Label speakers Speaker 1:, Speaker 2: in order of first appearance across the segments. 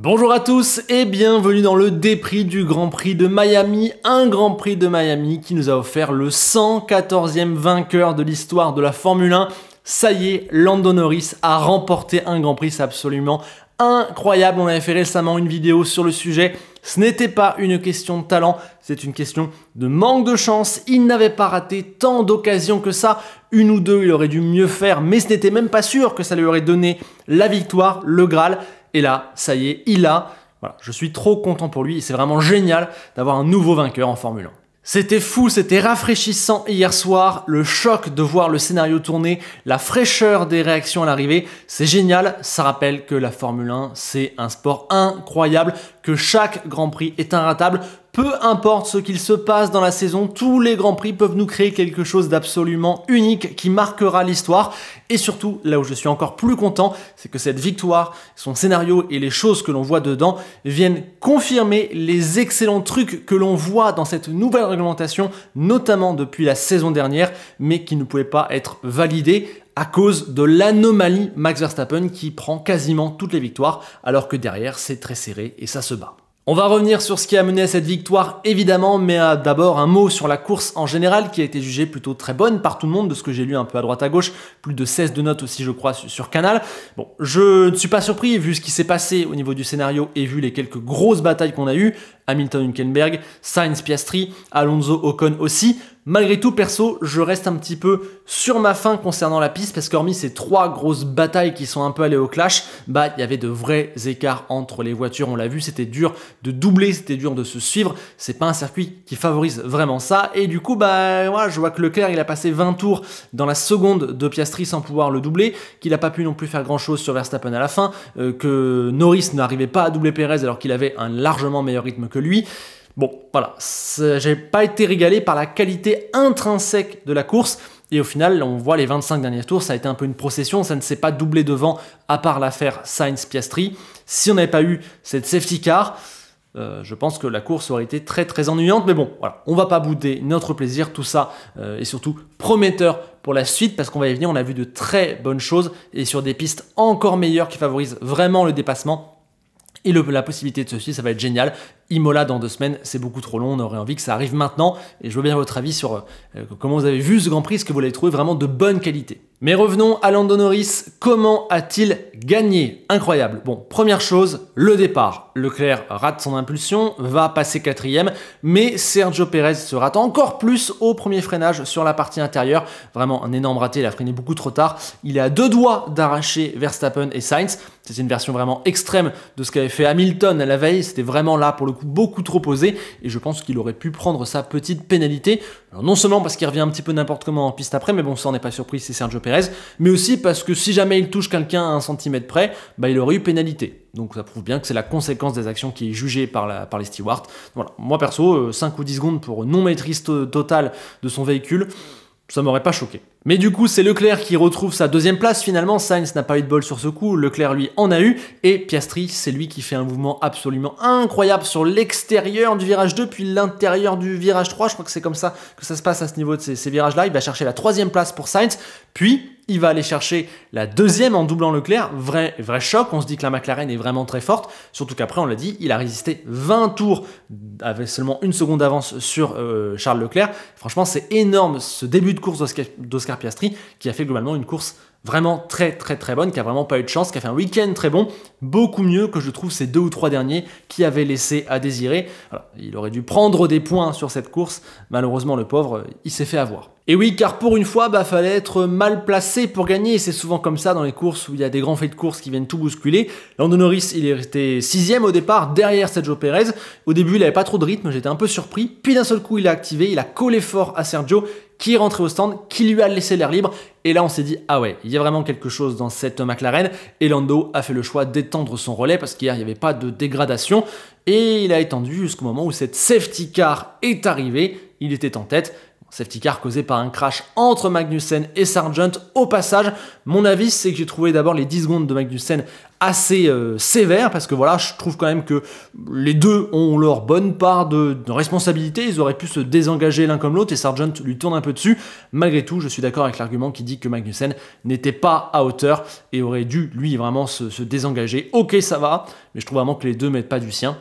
Speaker 1: Bonjour à tous et bienvenue dans le débrief du Grand Prix de Miami, un Grand Prix de Miami qui nous a offert le 114e vainqueur de l'histoire de la Formule 1. Ça y est, Lando Norris a remporté un Grand Prix, c'est absolument incroyable. On avait fait récemment une vidéo sur le sujet. Ce n'était pas une question de talent, c'est une question de manque de chance. Il n'avait pas raté tant d'occasions que ça. Une ou deux, il aurait dû mieux faire, mais ce n'était même pas sûr que ça lui aurait donné la victoire, le Graal. Et là, ça y est, il a. Voilà, je suis trop content pour lui et c'est vraiment génial d'avoir un nouveau vainqueur en Formule 1. C'était fou, c'était rafraîchissant hier soir, le choc de voir le scénario tourner, la fraîcheur des réactions à l'arrivée, c'est génial, ça rappelle que la Formule 1 c'est un sport incroyable, que chaque Grand Prix est inratable. Peu importe ce qu'il se passe dans la saison, tous les Grands Prix peuvent nous créer quelque chose d'absolument unique qui marquera l'histoire. Et surtout, là où je suis encore plus content, c'est que cette victoire, son scénario et les choses que l'on voit dedans viennent confirmer les excellents trucs que l'on voit dans cette nouvelle réglementation, notamment depuis la saison dernière, mais qui ne pouvaient pas être validés à cause de l'anomalie Max Verstappen qui prend quasiment toutes les victoires, alors que derrière, c'est très serré et ça se bat. On va revenir sur ce qui a mené à cette victoire évidemment, mais d'abord un mot sur la course en général qui a été jugée plutôt très bonne par tout le monde, de ce que j'ai lu un peu à droite à gauche, plus de 16 de notes aussi je crois sur Canal. Bon, je ne suis pas surpris vu ce qui s'est passé au niveau du scénario et vu les quelques grosses batailles qu'on a eues, Hamilton-Hülkenberg, Sainz-Piastri, Alonso-Ocon aussi. Malgré tout, perso, je reste un petit peu sur ma faim concernant la piste parce qu'hormis ces trois grosses batailles qui sont un peu allées au clash, bah il y avait de vrais écarts entre les voitures, on l'a vu, c'était dur de doubler, c'était dur de se suivre, c'est pas un circuit qui favorise vraiment ça et du coup bah voilà, je vois que Leclerc il a passé 20 tours dans la seconde de Piastri sans pouvoir le doubler, qu'il n'a pas pu non plus faire grand chose sur Verstappen à la fin, que Norris n'arrivait pas à doubler Perez alors qu'il avait un largement meilleur rythme que lui. Bon, voilà, j'ai pas été régalé par la qualité intrinsèque de la course. Et au final, on voit les 25 derniers tours, ça a été un peu une procession, ça ne s'est pas doublé devant, à part l'affaire Sainz-Piastri. Si on n'avait pas eu cette safety car, je pense que la course aurait été très très ennuyante. Mais bon, voilà, on va pas bouder notre plaisir, tout ça est surtout prometteur pour la suite, parce qu'on va y venir, on a vu de très bonnes choses, et sur des pistes encore meilleures qui favorisent vraiment le dépassement. Et la possibilité de ceci, ça va être génial. Imola dans 2 semaines, c'est beaucoup trop long, on aurait envie que ça arrive maintenant. Et je veux bien votre avis sur comment vous avez vu ce Grand Prix, est-ce que vous l'avez trouvé vraiment de bonne qualité. Mais revenons à Lando Norris, comment a-t-il gagné? Incroyable. Bon, première chose, le départ. Leclerc rate son impulsion, va passer 4e, mais Sergio Perez se rate encore plus au premier freinage sur la partie intérieure. Vraiment un énorme raté, il a freiné beaucoup trop tard. Il est à 2 doigts d'arracher Verstappen et Sainz. C'est une version vraiment extrême de ce qu'avait fait Hamilton à la veille. C'était vraiment là, pour le coup, beaucoup trop osé. Et je pense qu'il aurait pu prendre sa petite pénalité. Alors, non seulement parce qu'il revient un petit peu n'importe comment en piste après, mais bon, ça on n'est pas surpris, c'est Sergio Perez. Mais aussi parce que si jamais il touche quelqu'un à 1 centimètre près, bah, il aurait eu pénalité. Donc ça prouve bien que c'est la conséquence des actions qui est jugée par les stewards. Voilà. Moi perso, 5 ou 10 secondes pour non-maîtrise totale de son véhicule, ça m'aurait pas choqué. Mais du coup, c'est Leclerc qui retrouve sa 2e place finalement. Sainz n'a pas eu de bol sur ce coup, Leclerc lui en a eu. Et Piastri, c'est lui qui fait un mouvement absolument incroyable sur l'extérieur du virage 2, puis l'intérieur du virage 3. Je crois que c'est comme ça que ça se passe à ce niveau de ces virages-là. Il va chercher la 3e place pour Sainz, puis il va aller chercher la 2e en doublant Leclerc. Vrai choc, on se dit que la McLaren est vraiment très forte. Surtout qu'après, on l'a dit, il a résisté 20 tours avec seulement 1 seconde d'avance sur Charles Leclerc. Franchement, c'est énorme ce début de course d'Oscar Piastri qui a fait globalement une course vraiment très bonne, qui a vraiment pas eu de chance, qui a fait un week-end très bon, beaucoup mieux que je trouve ces 2 ou 3 derniers qui avaient laissé à désirer. Voilà, il aurait dû prendre des points sur cette course, malheureusement le pauvre, il s'est fait avoir. Et oui, car pour une fois, bah, fallait être mal placé pour gagner, et c'est souvent comme ça dans les courses où il y a des grands faits de course qui viennent tout bousculer. Lando Norris, il est resté 6e au départ, derrière Sergio Perez. Au début, il n'avait pas trop de rythme, j'étais un peu surpris, puis d'un seul coup, il a activé, il a collé fort à Sergio, qui est rentré au stand, qui lui a laissé l'air libre, et là on s'est dit, ah ouais, il y a vraiment quelque chose dans cette McLaren, et Lando a fait le choix d'étendre son relais, parce qu'hier il n'y avait pas de dégradation, et il a étendu jusqu'au moment où cette safety car est arrivée, il était en tête. Safety car causé par un crash entre Magnussen et Sargent. Au passage, mon avis, c'est que j'ai trouvé d'abord les 10 secondes de Magnussen assez sévères, parce que voilà, je trouve quand même que les deux ont leur bonne part de responsabilité. Ils auraient pu se désengager l'un comme l'autre et Sargent lui tourne un peu dessus. Malgré tout, je suis d'accord avec l'argument qui dit que Magnussen n'était pas à hauteur et aurait dû, lui, vraiment se désengager. Ok, ça va, mais je trouve vraiment que les deux ne mettent pas du sien.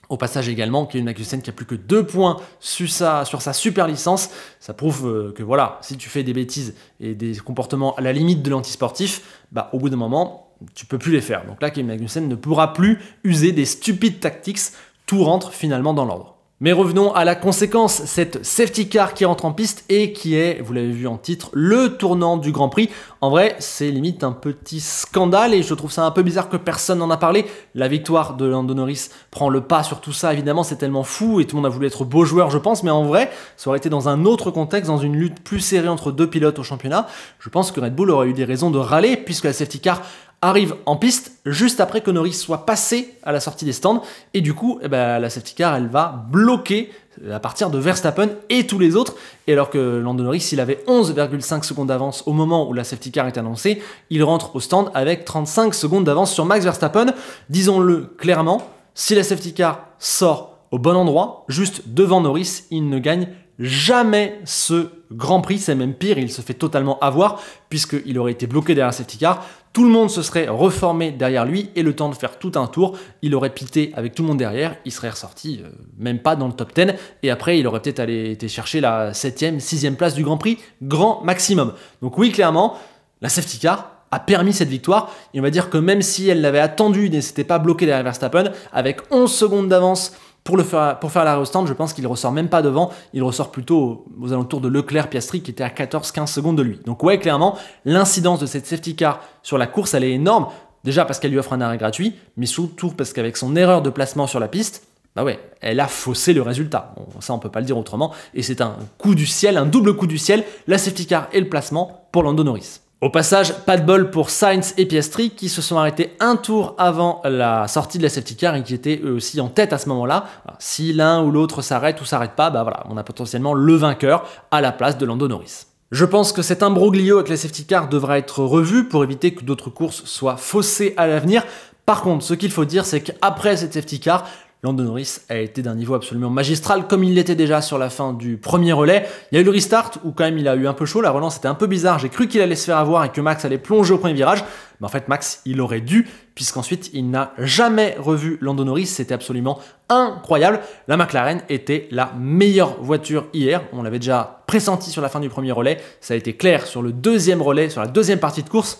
Speaker 1: Au passage également, Kevin Magnussen qui a plus que 2 points sur sa super licence, ça prouve que voilà, si tu fais des bêtises et des comportements à la limite de l'antisportif, bah au bout d'un moment, tu peux plus les faire. Donc là, Kevin Magnussen ne pourra plus user des stupides tactics, tout rentre finalement dans l'ordre. Mais revenons à la conséquence, cette safety car qui rentre en piste et qui est, vous l'avez vu en titre, le tournant du Grand Prix. En vrai, c'est limite un petit scandale et je trouve ça un peu bizarre que personne n'en a parlé. La victoire de Lando Norris prend le pas sur tout ça, évidemment, c'est tellement fou et tout le monde a voulu être beau joueur, je pense, mais en vrai, ça aurait été dans un autre contexte, dans une lutte plus serrée entre deux pilotes au championnat. Je pense que Red Bull aurait eu des raisons de râler puisque la safety car arrive en piste juste après que Norris soit passé à la sortie des stands et du coup la safety car elle va bloquer à partir de Verstappen et tous les autres, et alors que Lando Norris il avait 11,5 secondes d'avance au moment où la safety car est annoncée, il rentre au stand avec 35 secondes d'avance sur Max Verstappen. Disons-le clairement, si la safety car sort au bon endroit, juste devant Norris, il ne gagne jamais ce Grand Prix, c'est même pire, il se fait totalement avoir puisqu'il aurait été bloqué derrière la safety car, tout le monde se serait reformé derrière lui et le temps de faire tout un tour, il aurait pité avec tout le monde derrière, il serait ressorti même pas dans le top 10 et après il aurait peut-être été chercher la 7e, 6e place du Grand Prix, grand maximum. Donc oui, clairement, la safety car a permis cette victoire et on va dire que même si elle l'avait attendu et ne s'était pas bloqué derrière Verstappen, avec 11 secondes d'avance pour faire l'arrêt au stand, je pense qu'il ressort même pas devant, il ressort plutôt aux alentours de Leclerc-Piastri qui était à 14-15 secondes de lui. Donc ouais, clairement, l'incidence de cette safety car sur la course, elle est énorme, déjà parce qu'elle lui offre un arrêt gratuit, mais surtout parce qu'avec son erreur de placement sur la piste, bah ouais, elle a faussé le résultat. Bon, ça, on peut pas le dire autrement, et c'est un coup du ciel, un double coup du ciel, la safety car et le placement pour Lando Norris. Au passage, pas de bol pour Sainz et Piastri qui se sont arrêtés un tour avant la sortie de la safety car et qui étaient eux aussi en tête à ce moment-là. Alors, si l'un ou l'autre s'arrête ou s'arrête pas, bah voilà, on a potentiellement le vainqueur à la place de Lando Norris. Je pense que cet imbroglio avec la safety car devra être revu pour éviter que d'autres courses soient faussées à l'avenir. Par contre, ce qu'il faut dire, c'est qu'après cette safety car, Lando Norris a été d'un niveau absolument magistral, comme il l'était déjà sur la fin du premier relais. Il y a eu le restart, où quand même il a eu un peu chaud, la relance était un peu bizarre, j'ai cru qu'il allait se faire avoir et que Max allait plonger au premier virage, mais en fait Max, il aurait dû, puisqu'ensuite il n'a jamais revu Lando Norris, c'était absolument incroyable. La McLaren était la meilleure voiture hier, on l'avait déjà pressenti sur la fin du premier relais, ça a été clair sur le deuxième relais, sur la deuxième partie de course,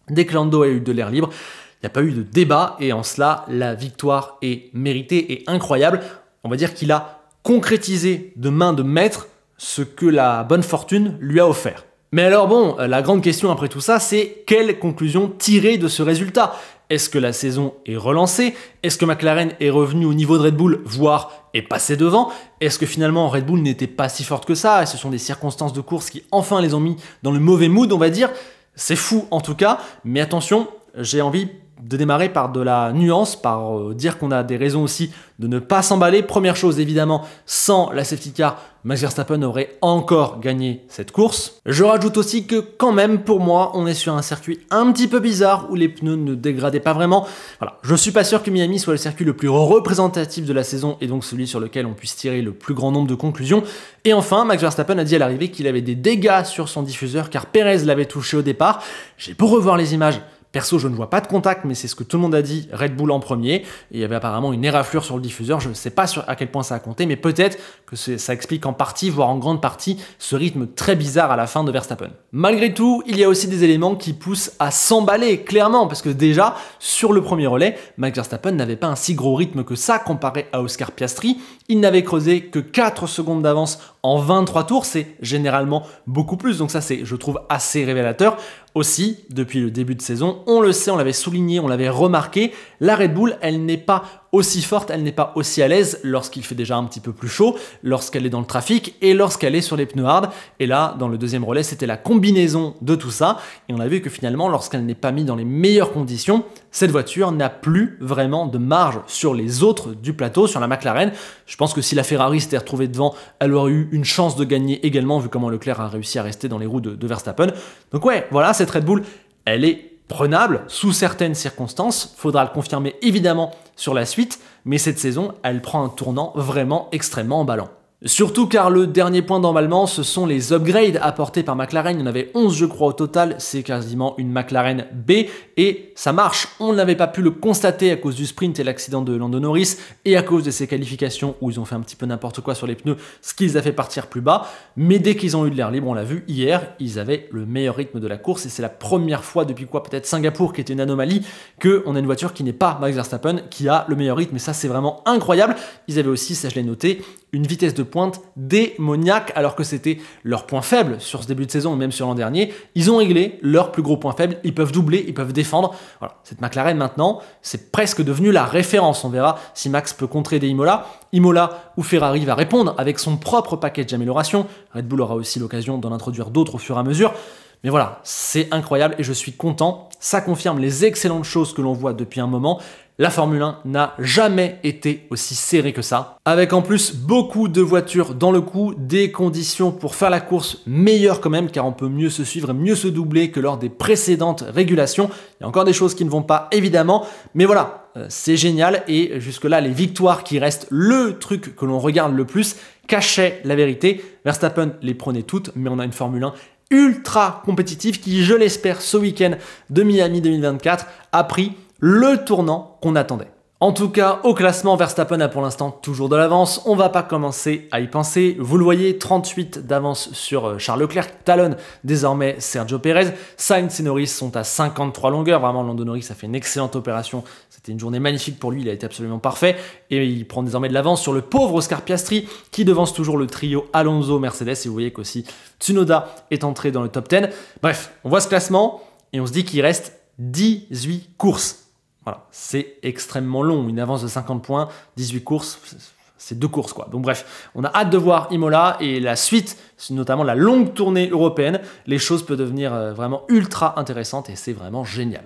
Speaker 1: dès que Lando a eu de l'air libre. Il n'y a pas eu de débat et en cela, la victoire est méritée et incroyable. On va dire qu'il a concrétisé de main de maître ce que la bonne fortune lui a offert. Mais alors bon, la grande question après tout ça, c'est quelle conclusion tirer de ce résultat ? Est-ce que la saison est relancée ? Est-ce que McLaren est revenu au niveau de Red Bull, voire est passé devant ? Est-ce que finalement Red Bull n'était pas si forte que ça et ce sont des circonstances de course qui enfin les ont mis dans le mauvais mood, on va dire ? C'est fou en tout cas, mais attention, j'ai envie de démarrer par de la nuance, par dire qu'on a des raisons aussi de ne pas s'emballer. Première chose, évidemment, sans la safety car, Max Verstappen aurait encore gagné cette course. Je rajoute aussi que quand même, pour moi, on est sur un circuit un petit peu bizarre où les pneus ne dégradaient pas vraiment. Voilà, je suis pas sûr que Miami soit le circuit le plus représentatif de la saison et donc celui sur lequel on puisse tirer le plus grand nombre de conclusions. Et enfin, Max Verstappen a dit à l'arrivée qu'il avait des dégâts sur son diffuseur car Perez l'avait touché au départ. J'ai beau revoir les images, perso, je ne vois pas de contact, mais c'est ce que tout le monde a dit, Red Bull en premier. Et il y avait apparemment une éraflure sur le diffuseur. Je ne sais pas à quel point ça a compté, mais peut-être que ça explique en partie, voire en grande partie, ce rythme très bizarre à la fin de Verstappen. Malgré tout, il y a aussi des éléments qui poussent à s'emballer, clairement, parce que déjà, sur le premier relais, Max Verstappen n'avait pas un si gros rythme que ça comparé à Oscar Piastri. Il n'avait creusé que 4 secondes d'avance en 23 tours, c'est généralement beaucoup plus, donc ça c'est, je trouve, assez révélateur. Aussi, depuis le début de saison, on le sait, on l'avait souligné, on l'avait remarqué, la Red Bull, elle n'est pas aussi forte, elle n'est pas aussi à l'aise lorsqu'il fait déjà un petit peu plus chaud, lorsqu'elle est dans le trafic et lorsqu'elle est sur les pneus hard. Et là, dans le deuxième relais, c'était la combinaison de tout ça. Et on a vu que finalement, lorsqu'elle n'est pas mise dans les meilleures conditions, cette voiture n'a plus vraiment de marge sur les autres du plateau, sur la McLaren. Je pense que si la Ferrari s'était retrouvée devant, elle aurait eu une chance de gagner également, vu comment Leclerc a réussi à rester dans les roues de Verstappen. Donc ouais, voilà, cette Red Bull, elle est prenable sous certaines circonstances. Faudra le confirmer évidemment sur la suite, mais cette saison, elle prend un tournant vraiment extrêmement emballant. Surtout car le dernier point d'emballement, ce sont les upgrades apportés par McLaren. Il y en avait 11 je crois au total, c'est quasiment une McLaren B et ça marche. On n'avait pas pu le constater à cause du sprint et l'accident de Lando Norris et à cause de ces qualifications où ils ont fait un petit peu n'importe quoi sur les pneus, ce qui les a fait partir plus bas. Mais dès qu'ils ont eu de l'air libre, on l'a vu hier, ils avaient le meilleur rythme de la course et c'est la première fois depuis quoi, peut-être Singapour qui était une anomalie, qu'on a une voiture qui n'est pas Max Verstappen qui a le meilleur rythme et ça c'est vraiment incroyable. Ils avaient aussi, ça je l'ai noté, une vitesse de pointe démoniaque alors que c'était leur point faible sur ce début de saison et même sur l'an dernier. Ils ont réglé leur plus gros point faible, ils peuvent doubler, ils peuvent défendre. Voilà, cette McLaren maintenant, c'est presque devenu la référence. On verra si Max peut contrer des Imola ou Ferrari va répondre avec son propre package d'amélioration. Red Bull aura aussi l'occasion d'en introduire d'autres au fur et à mesure. Mais voilà, c'est incroyable et je suis content. Ça confirme les excellentes choses que l'on voit depuis un moment. La Formule 1 n'a jamais été aussi serrée que ça. Avec en plus beaucoup de voitures dans le coup, des conditions pour faire la course meilleures quand même, car on peut mieux se suivre et mieux se doubler que lors des précédentes régulations. Il y a encore des choses qui ne vont pas évidemment, mais voilà, c'est génial et jusque-là, les victoires qui restent le truc que l'on regarde le plus cachaient la vérité. Verstappen les prenait toutes, mais on a une Formule 1 ultra compétitive qui, je l'espère, ce week-end de Miami 2024 a pris le tournant qu'on attendait. En tout cas, au classement, Verstappen a pour l'instant toujours de l'avance. On va pas commencer à y penser. Vous le voyez, 38 d'avance sur Charles Leclerc, talonne désormais Sergio Perez. Sainz et Norris sont à 53 longueurs. Vraiment, Lando Norris a fait une excellente opération. C'était une journée magnifique pour lui, il a été absolument parfait. Et il prend désormais de l'avance sur le pauvre Oscar Piastri, qui devance toujours le trio Alonso-Mercedes. Et vous voyez qu'aussi Tsunoda est entré dans le top 10. Bref, on voit ce classement et on se dit qu'il reste 18 courses. Voilà, c'est extrêmement long, une avance de 50 points, 18 courses, c'est 2 courses quoi. Donc bref, on a hâte de voir Imola et la suite, notamment la longue tournée européenne. Les choses peuvent devenir vraiment ultra intéressantes et c'est vraiment génial.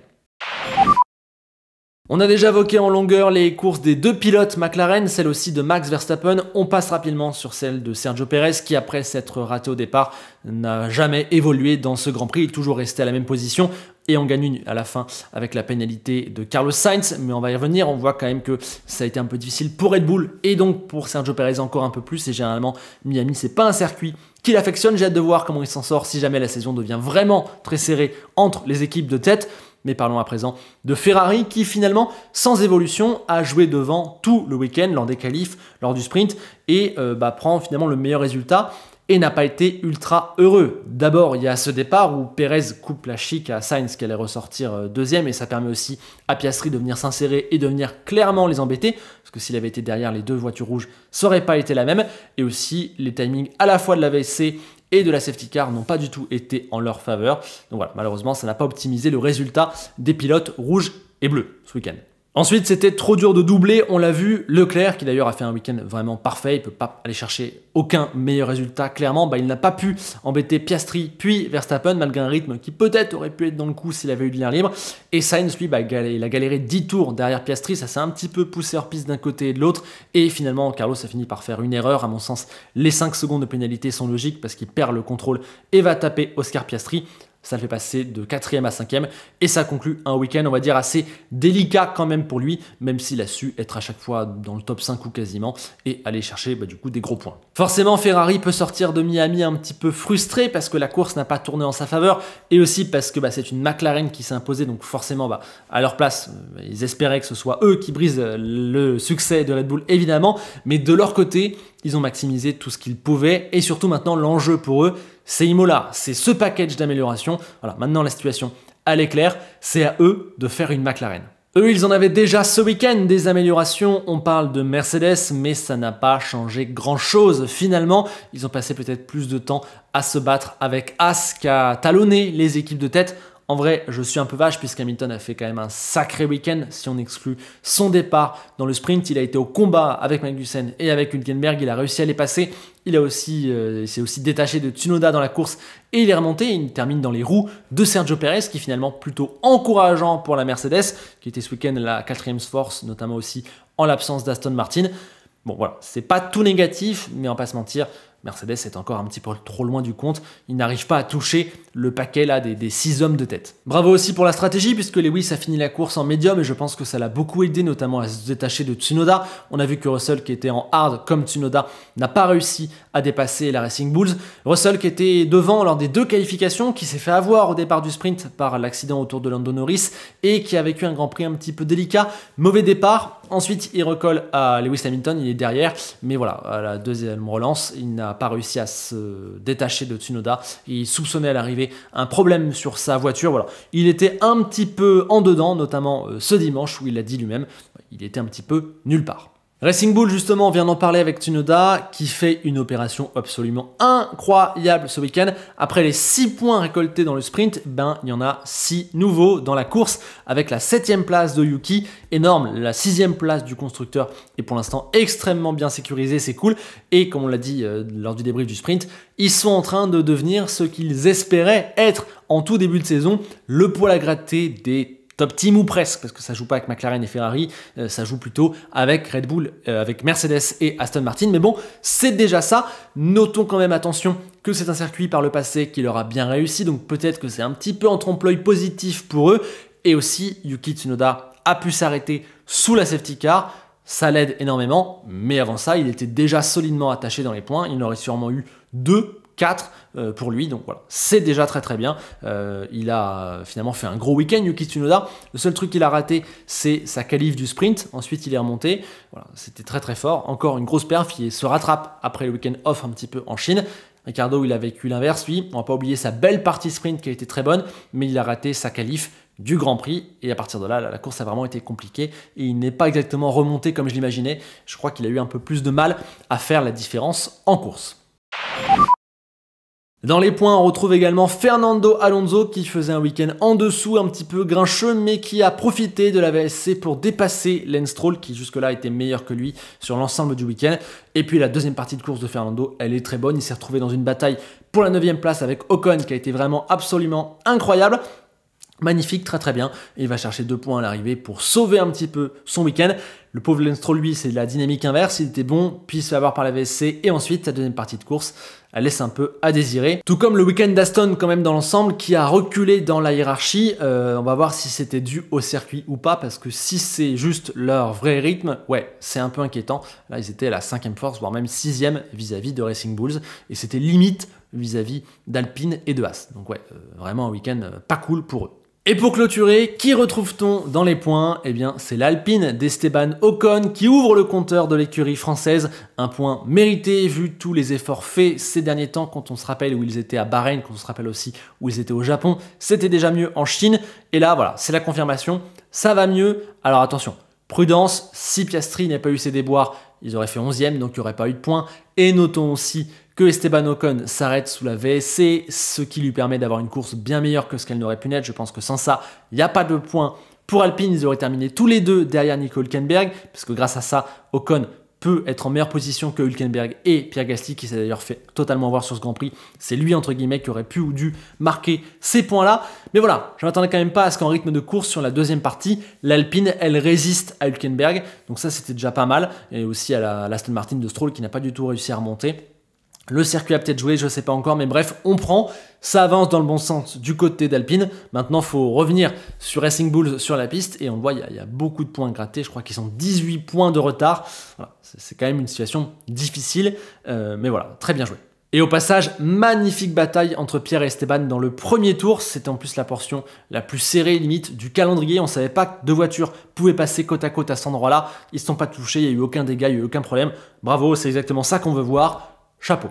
Speaker 1: On a déjà évoqué en longueur les courses des deux pilotes McLaren, celle aussi de Max Verstappen. On passe rapidement sur celle de Sergio Perez qui, après s'être raté au départ, n'a jamais évolué dans ce Grand Prix. Il est toujours resté à la même position et on gagne une à la fin avec la pénalité de Carlos Sainz. Mais on va y revenir, on voit quand même que ça a été un peu difficile pour Red Bull et donc pour Sergio Perez encore un peu plus. Et généralement, Miami, c'est pas un circuit qu'il affectionne. J'ai hâte de voir comment il s'en sort si jamais la saison devient vraiment très serrée entre les équipes de tête. Mais parlons à présent de Ferrari qui finalement, sans évolution, a joué devant tout le week-end lors des qualifs, lors du sprint et prend finalement le meilleur résultat et n'a pas été ultra heureux. D'abord, il y a ce départ où Perez coupe la chic à Sainz qui allait ressortir deuxième et ça permet aussi à Piastri de venir s'insérer et de venir clairement les embêter parce que s'il avait été derrière les deux voitures rouges, ça n'aurait pas été la même et aussi les timings à la fois de la VSC et de la safety car n'ont pas du tout été en leur faveur. Donc voilà, malheureusement, ça n'a pas optimisé le résultat des pilotes rouges et bleus ce week-end. Ensuite, c'était trop dur de doubler, on l'a vu, Leclerc, qui d'ailleurs a fait un week-end vraiment parfait, il ne peut pas aller chercher aucun meilleur résultat, clairement, il n'a pas pu embêter Piastri puis Verstappen, malgré un rythme qui peut-être aurait pu être dans le coup s'il avait eu de l'air libre, et Sainz, lui, il a galéré 10 tours derrière Piastri, ça s'est un petit peu poussé hors piste d'un côté et de l'autre, et finalement, Carlos a fini par faire une erreur, à mon sens, les 5 secondes de pénalité sont logiques, parce qu'il perd le contrôle et va taper Oscar Piastri. Ça le fait passer de 4e à 5e et ça conclut un week-end, on va dire, assez délicat quand même pour lui, même s'il a su être à chaque fois dans le top 5 ou quasiment et aller chercher du coup des gros points. Forcément, Ferrari peut sortir de Miami un petit peu frustré parce que la course n'a pas tourné en sa faveur et aussi parce que c'est une McLaren qui s'est imposée, donc forcément à leur place, ils espéraient que ce soit eux qui brisent le succès de Red Bull évidemment, mais de leur côté, ils ont maximisé tout ce qu'ils pouvaient et surtout maintenant l'enjeu pour eux, c'est Imola, c'est ce package d'amélioration. Voilà, maintenant la situation, elle est claire, c'est à eux de faire une McLaren. Eux, ils en avaient déjà ce week-end des améliorations, on parle de Mercedes, mais ça n'a pas changé grand-chose finalement. Ils ont passé peut-être plus de temps à se battre avec Haas qui a talonné les équipes de tête. En vrai, je suis un peu vache puisqu'Hamilton a fait quand même un sacré week-end. Si on exclut son départ dans le sprint, il a été au combat avec Magnussen et avec Hülkenberg. Il a réussi à les passer. Il s'est aussi détaché de Tsunoda dans la course et il est remonté. Il termine dans les roues de Sergio Pérez, qui est finalement plutôt encourageant pour la Mercedes, qui était ce week-end la 4e force, notamment aussi en l'absence d'Aston Martin. Bon voilà, c'est pas tout négatif, mais on va pas se mentir, Mercedes est encore un petit peu trop loin du compte. Il n'arrive pas à toucher le paquet là des 6 hommes de tête. Bravo aussi pour la stratégie, puisque Lewis a fini la course en médium et je pense que ça l'a beaucoup aidé, notamment à se détacher de Tsunoda. On a vu que Russell, qui était en hard comme Tsunoda, n'a pas réussi à dépasser la Racing Bulls. Russell, qui était devant lors des 2 qualifications, qui s'est fait avoir au départ du sprint par l'accident autour de Lando Norris et qui a vécu un Grand Prix un petit peu délicat. Mauvais départ. Ensuite, il recolle à Lewis Hamilton, il est derrière, mais voilà, à la deuxième relance, il n'a pas réussi à se détacher de Tsunoda. Il soupçonnait à l'arrivée un problème sur sa voiture. Voilà, il était un petit peu en dedans, notamment ce dimanche où il l'a dit lui-même, il était un petit peu nulle part. Racing Bull, justement, on vient d'en parler avec Tsunoda, qui fait une opération absolument incroyable ce week-end. Après les 6 points récoltés dans le sprint, il y en a 6 nouveaux dans la course, avec la 7e place de Yuki, énorme, la 6e place du constructeur est pour l'instant extrêmement bien sécurisée, c'est cool. Et comme on l'a dit lors du débrief du sprint, ils sont en train de devenir ce qu'ils espéraient être en tout début de saison, le poil à gratter des top team ou presque, parce que ça joue pas avec McLaren et Ferrari, ça joue plutôt avec Red Bull, avec Mercedes et Aston Martin. Mais bon, c'est déjà ça. Notons quand même, attention, que c'est un circuit par le passé qui leur a bien réussi, donc peut-être que c'est un petit peu en trompe-l'œil positif pour eux. Et aussi, Yuki Tsunoda a pu s'arrêter sous la safety car. Ça l'aide énormément, mais avant ça, il était déjà solidement attaché dans les points. Il en aurait sûrement eu 2, 4 pour lui, donc voilà, c'est déjà très très bien. Il a finalement fait un gros week-end, Yuki Tsunoda. Le seul truc qu'il a raté, c'est sa qualif du sprint. Ensuite, il est remonté. Voilà, c'était très très fort. Encore une grosse perf, il se rattrape après le week-end off un petit peu en Chine. Ricardo, il a vécu l'inverse, lui. On va pas oublier sa belle partie sprint qui a été très bonne, mais il a raté sa qualif du Grand Prix, et à partir de là, la course a vraiment été compliquée, et il n'est pas exactement remonté comme je l'imaginais. Je crois qu'il a eu un peu plus de mal à faire la différence en course. Dans les points, on retrouve également Fernando Alonso qui faisait un week-end en dessous, un petit peu grincheux, mais qui a profité de la VSC pour dépasser Lance Stroll, qui jusque-là était meilleur que lui sur l'ensemble du week-end. Et puis la deuxième partie de course de Fernando, elle est très bonne. Il s'est retrouvé dans une bataille pour la 9e place avec Ocon, qui a été vraiment absolument incroyable. Magnifique, très très bien. Et il va chercher 2 points à l'arrivée pour sauver un petit peu son week-end. Le pauvre Lance Stroll, lui, c'est de la dynamique inverse. Il était bon, puis il se fait avoir par la VSC. Et ensuite, sa deuxième partie de course, elle laisse un peu à désirer. Tout comme le week-end d'Aston, quand même, dans l'ensemble, qui a reculé dans la hiérarchie. On va voir si c'était dû au circuit ou pas, parce que si c'est juste leur vrai rythme, ouais, c'est un peu inquiétant. Là, ils étaient à la 5e force, voire même 6e vis-à-vis de Racing Bulls. Et c'était limite vis-à-vis d'Alpine et de Haas. Donc ouais, vraiment un week-end pas cool pour eux. Et pour clôturer, qui retrouve-t-on dans les points? Eh bien, c'est l'Alpine d'Esteban Ocon qui ouvre le compteur de l'écurie française. Un point mérité vu tous les efforts faits ces derniers temps, quand on se rappelle où ils étaient à Bahreïn, quand on se rappelle aussi où ils étaient au Japon. C'était déjà mieux en Chine. Et là, voilà, c'est la confirmation. Ça va mieux. Alors attention, prudence, si Piastri n'avait pas eu ses déboires, ils auraient fait 11e, donc il n'y aurait pas eu de points. Et notons aussi que Esteban Ocon s'arrête sous la VSC, ce qui lui permet d'avoir une course bien meilleure que ce qu'elle n'aurait pu n'être. Je pense que sans ça, il n'y a pas de points pour Alpine. Ils auraient terminé tous les deux derrière Nico Hülkenberg, parce que grâce à ça, Ocon peut être en meilleure position que Hülkenberg et Pierre Gasly, qui s'est d'ailleurs fait totalement voir sur ce Grand Prix. C'est lui, entre guillemets, qui aurait pu ou dû marquer ces points-là. Mais voilà, je ne m'attendais quand même pas à ce qu'en rythme de course sur la deuxième partie, l'Alpine, elle résiste à Hülkenberg. Donc ça, c'était déjà pas mal. Et aussi à l'Aston Martin de Stroll, qui n'a pas du tout réussi à remonter. Le circuit a peut-être joué, je ne sais pas encore, mais bref, on prend. Ça avance dans le bon sens du côté d'Alpine. Maintenant, il faut revenir sur Racing Bulls sur la piste. Et on le voit, il y a beaucoup de points grattés. Je crois qu'ils sont 18 points de retard. Voilà, c'est quand même une situation difficile. Mais voilà, très bien joué. Et au passage, magnifique bataille entre Pierre et Esteban dans le premier tour. C'était en plus la portion la plus serrée, limite, du calendrier. On ne savait pas que deux voitures pouvaient passer côte à côte à cet endroit-là. Ils ne se sont pas touchés, il n'y a eu aucun dégât, il n'y a eu aucun problème. Bravo, c'est exactement ça qu'on veut voir. Chapeau.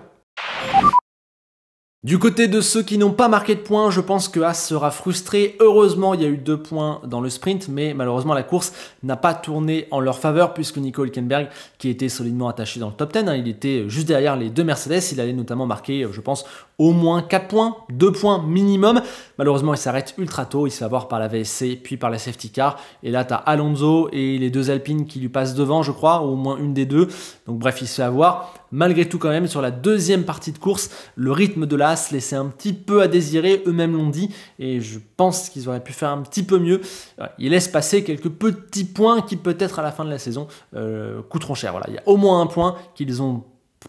Speaker 1: Du côté de ceux qui n'ont pas marqué de points, je pense que Haas sera frustré. Heureusement, il y a eu 2 points dans le sprint, mais malheureusement, la course n'a pas tourné en leur faveur puisque Nico Hülkenberg, qui était solidement attaché dans le top 10, il était juste derrière les 2 Mercedes. Il allait notamment marquer, je pense, au moins 4 points, 2 points minimum. Malheureusement, il s'arrête ultra tôt. Il se fait avoir par la VSC, puis par la safety car. Et là, tu as Alonso et les 2 Alpines qui lui passent devant, je crois, ou au moins une des 2. Donc bref, il se fait avoir. Malgré tout, quand même, sur la deuxième partie de course, le rythme de la Haas laissait un petit peu à désirer, eux-mêmes l'ont dit, et je pense qu'ils auraient pu faire un petit peu mieux. Ils laissent passer quelques petits points qui peut-être à la fin de la saison coûteront cher. Voilà, il y a au moins un point qu'ils ont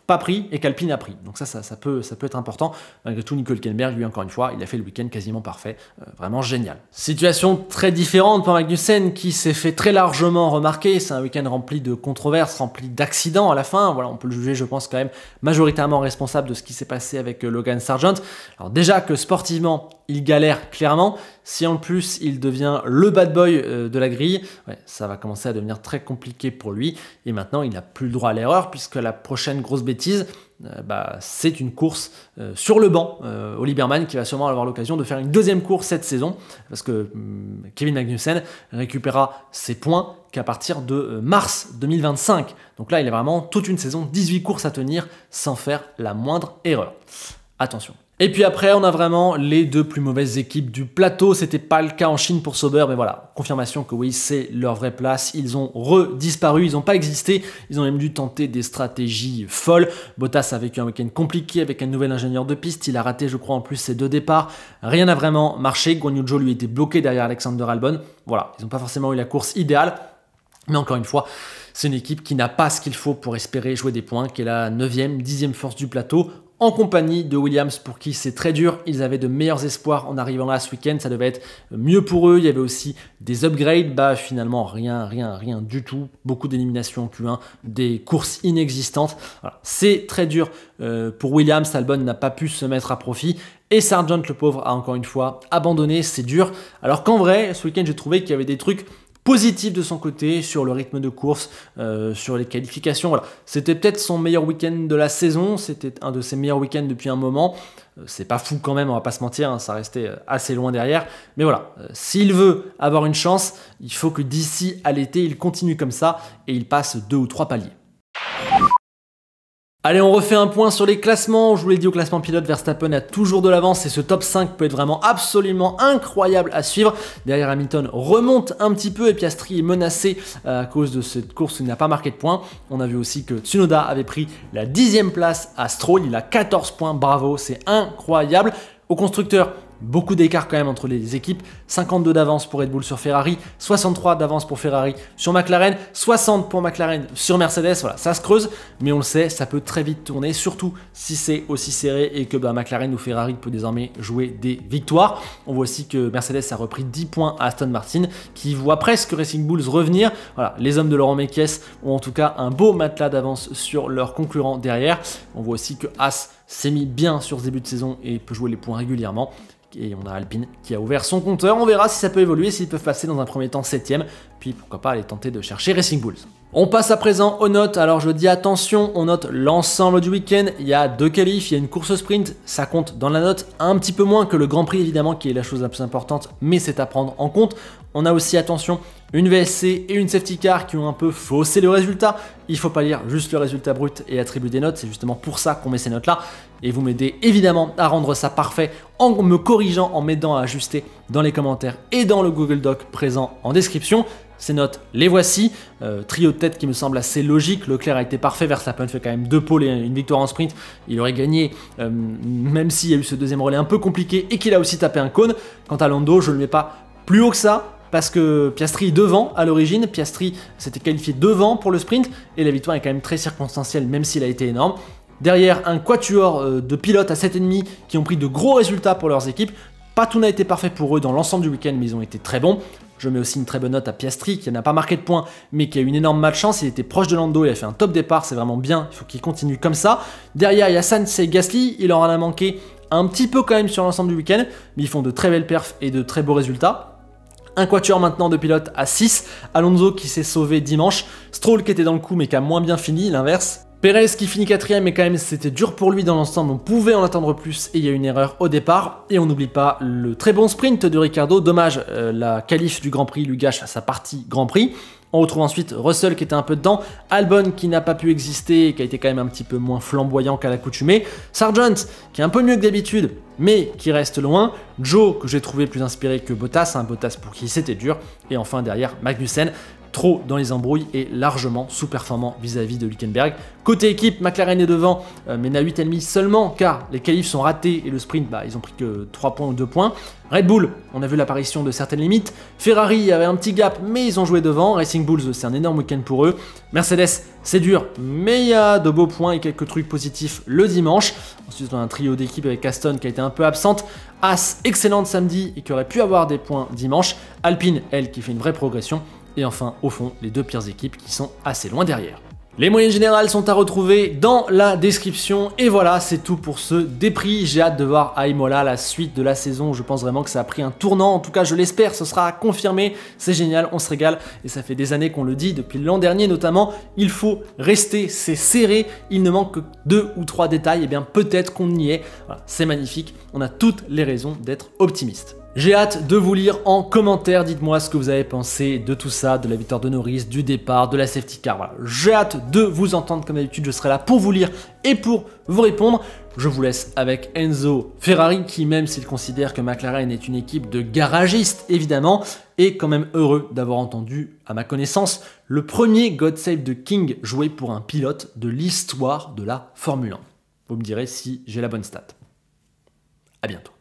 Speaker 1: pas pris et qu'Alpine a pris. Donc ça peut être important. Malgré tout, Nico Hülkenberg, lui, encore une fois, il a fait le week-end quasiment parfait. Vraiment génial. Situation très différente pour Magnussen qui s'est fait très largement remarquer. C'est un week-end rempli de controverses, rempli d'accidents à la fin. Voilà, on peut le juger, je pense, quand même majoritairement responsable de ce qui s'est passé avec Logan Sargent. Alors déjà que sportivement, il galère clairement. Si en plus il devient le bad boy de la grille, ça va commencer à devenir très compliqué pour lui. Et maintenant, il n'a plus le droit à l'erreur puisque la prochaine grosse bêtise, c'est une course sur le banc. Oli Berman qui va sûrement avoir l'occasion de faire une deuxième course cette saison parce que Kevin Magnussen récupérera ses points qu'à partir de mars 2025. Donc là, il a vraiment toute une saison, 18 courses à tenir sans faire la moindre erreur. Attention. Et puis après, on a vraiment les 2 plus mauvaises équipes du plateau. C'était pas le cas en Chine pour Sauber, mais voilà, confirmation que oui, c'est leur vraie place. Ils ont redisparu, ils n'ont pas existé. Ils ont même dû tenter des stratégies folles. Bottas a vécu un week-end compliqué avec un nouvel ingénieur de piste. Il a raté, je crois, en plus ses 2 départs. Rien n'a vraiment marché. Guan Yu Zhou lui était bloqué derrière Alexander Albon. Voilà, ils n'ont pas forcément eu la course idéale. Mais encore une fois, c'est une équipe qui n'a pas ce qu'il faut pour espérer jouer des points, qui est la 9e, 10e force du plateau, en compagnie de Williams pour qui c'est très dur. Ils avaient de meilleurs espoirs en arrivant là ce week-end, ça devait être mieux pour eux. Il y avait aussi des upgrades, finalement rien du tout. Beaucoup d'éliminations en Q1, des courses inexistantes. Voilà. C'est très dur pour Williams. Albon n'a pas pu se mettre à profit. Et Sargent, le pauvre, a encore une fois abandonné. C'est dur. Alors qu'en vrai, ce week-end, j'ai trouvé qu'il y avait des trucs positif de son côté sur le rythme de course, sur les qualifications. Voilà. C'était peut-être son meilleur week-end de la saison, c'était un de ses meilleurs week-ends depuis un moment. C'est pas fou quand même, on va pas se mentir, ça restait assez loin derrière. Mais voilà, s'il veut avoir une chance, il faut que d'ici à l'été, il continue comme ça et il passe 2 ou 3 paliers. Allez, on refait un point sur les classements. Je vous l'ai dit, au classement pilote, Verstappen a toujours de l'avance et ce top 5 peut être vraiment absolument incroyable à suivre. Derrière, Hamilton remonte un petit peu et Piastri est menacé à cause de cette course où il n'a pas marqué de points. On a vu aussi que Tsunoda avait pris la 10e place à Stroll. Il a 14 points, bravo, c'est incroyable. Au constructeur, beaucoup d'écart quand même entre les équipes, 52 d'avance pour Red Bull sur Ferrari, 63 d'avance pour Ferrari sur McLaren, 60 pour McLaren sur Mercedes, voilà, ça se creuse, mais on le sait, ça peut très vite tourner, surtout si c'est aussi serré et que McLaren ou Ferrari peut désormais jouer des victoires. On voit aussi que Mercedes a repris 10 points à Aston Martin, qui voit presque Racing Bulls revenir. Voilà, les hommes de Laurent Mekies ont en tout cas un beau matelas d'avance sur leurs concurrents derrière. On voit aussi que Haas s'est mis bien sur ce début de saison et peut jouer les points régulièrement. Et on a Alpine qui a ouvert son compteur. On verra si ça peut évoluer, s'ils peuvent passer dans un premier temps 7e, puis pourquoi pas aller tenter de chercher Racing Bulls. On passe à présent aux notes. Alors je dis attention, on note l'ensemble du week-end. Il y a 2 qualifs, il y a une course sprint, ça compte dans la note un petit peu moins que le Grand Prix évidemment, qui est la chose la plus importante, mais c'est à prendre en compte. On a aussi, attention, une VSC et une safety car qui ont un peu faussé le résultat. Il ne faut pas lire juste le résultat brut et attribuer des notes, c'est justement pour ça qu'on met ces notes-là. Et vous m'aidez évidemment à rendre ça parfait en me corrigeant, en m'aidant à ajuster dans les commentaires et dans le Google Doc présent en description. Ces notes, les voici. Trio de tête qui me semble assez logique. Leclerc a été parfait, Verstappen fait quand même 2 pôles et une victoire en sprint. Il aurait gagné, même s'il y a eu ce deuxième relais un peu compliqué et qu'il a aussi tapé un cône. Quant à Lando, je ne le mets pas plus haut que ça, parce que Piastri est devant à l'origine. Piastri s'était qualifié devant pour le sprint et la victoire est quand même très circonstancielle, même s'il a été énorme. Derrière, un quatuor de pilotes à 7,5 qui ont pris de gros résultats pour leurs équipes. Pas tout n'a été parfait pour eux dans l'ensemble du week-end, mais ils ont été très bons. Je mets aussi une très bonne note à Piastri, qui n'a pas marqué de points, mais qui a eu une énorme malchance. Il était proche de Lando, il a fait un top départ, c'est vraiment bien, il faut qu'il continue comme ça. Derrière, il y a Sainz et Gasly, il en a manqué un petit peu quand même sur l'ensemble du week-end, mais ils font de très belles perfs et de très beaux résultats. Un quatuor maintenant de pilote à 6, Alonso qui s'est sauvé dimanche, Stroll qui était dans le coup mais qui a moins bien fini, l'inverse. Perez qui finit 4ème, mais quand même c'était dur pour lui dans l'ensemble, on pouvait en attendre plus et il y a une erreur au départ. Et on n'oublie pas le très bon sprint de Ricciardo, dommage, la qualif du Grand Prix lui gâche sa partie Grand Prix. On retrouve ensuite Russell qui était un peu dedans, Albon qui n'a pas pu exister et qui a été quand même un petit peu moins flamboyant qu'à l'accoutumée, Sargent qui est un peu mieux que d'habitude mais qui reste loin, Joe que j'ai trouvé plus inspiré que Bottas, Bottas pour qui c'était dur, et enfin derrière Magnussen, trop dans les embrouilles et largement sous-performant vis-à-vis de Hülkenberg. Côté équipe, McLaren est devant, mais n'a 8,5 seulement car les qualifs sont ratés et le sprint, ils ont pris que 3 points ou 2 points. Red Bull, on a vu l'apparition de certaines limites. Ferrari avait un petit gap, mais ils ont joué devant. Racing Bulls, c'est un énorme week-end pour eux. Mercedes, c'est dur, mais il y a de beaux points et quelques trucs positifs le dimanche. Ensuite, on a un trio d'équipe avec Aston qui a été un peu absente. As, excellente samedi et qui aurait pu avoir des points dimanche. Alpine, elle, qui fait une vraie progression. Et enfin, au fond, les deux pires équipes qui sont assez loin derrière. Les moyennes générales sont à retrouver dans la description. Et voilà, c'est tout pour ce déprix. J'ai hâte de voir à Imola la suite de la saison. Je pense vraiment que ça a pris un tournant. En tout cas, je l'espère, ce sera confirmé. C'est génial, on se régale. Et ça fait des années qu'on le dit, depuis l'an dernier notamment. Il faut rester, c'est serré. Il ne manque que 2 ou 3 détails. Et bien peut-être qu'on y est. Voilà, c'est magnifique. On a toutes les raisons d'être optimiste. J'ai hâte de vous lire en commentaire, dites-moi ce que vous avez pensé de tout ça, de la victoire de Norris, du départ, de la safety car, voilà. J'ai hâte de vous entendre comme d'habitude, je serai là pour vous lire et pour vous répondre. Je vous laisse avec Enzo Ferrari qui, même s'il considère que McLaren est une équipe de garagistes évidemment, est quand même heureux d'avoir entendu, à ma connaissance, le premier God Save the King joué pour un pilote de l'histoire de la Formule 1. Vous me direz si j'ai la bonne stat. À bientôt.